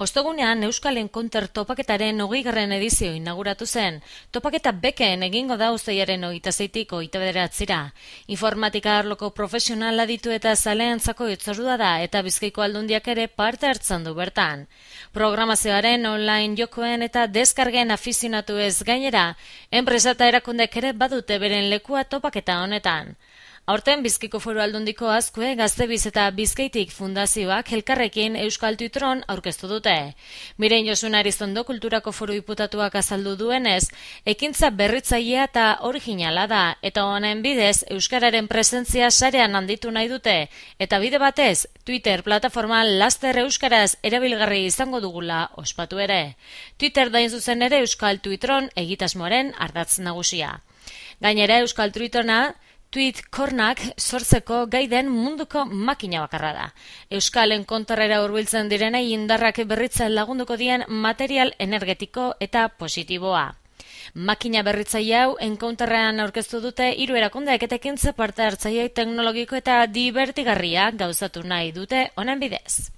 Ostegunean Euskal Encounter topaketaren 20. edizio inauguratu zen. Topaketa Beken egingo da uztailaren 26tik 29ra. Informatika arloko profesional aditu eta zaleentzako hitzordua da eta Bizkaiko Aldundiak ere parte hartzen du bertan. Programazioaren online jokoen eta deskargen afizionatuez gainera, enpresa eta erakundek ere badute beren lekua topaketa honetan. Aurten Bizkaiko Foru Aldundiko Azkue, Gaztebiz eta Bizkaitik fundazioak elkarrekin Euskal Tuitron aurkeztu dute. Miren Josun Arizondo Kulturako Foru Diputatuak azaldu duenez, ekintza berritzailea eta originala da, eta honen bidez Euskararen presentzia sarean handitu nahi dute, eta bide batez, Twitter plataforma laster euskaraz erabilgarri izango dugula ospatu ere. Twitter dain zuzen ere Euskal Tuitron egitasmoaren ardatz nagusia. Gainera Euskal Tuitrona Tweetcornak sortzeko gai den munduko makina bakarra da. Euskal Encounterrera hurbiltzen direnei indarrak berritzen lagunduko dien material energetiko eta positiboa. Makina berritzaile hau Encounterrean aurkeztu dute 3 erakundeek eta ekintza parte hartzaile teknologiko eta divertigarria gauzatu nahi dute honen bidez.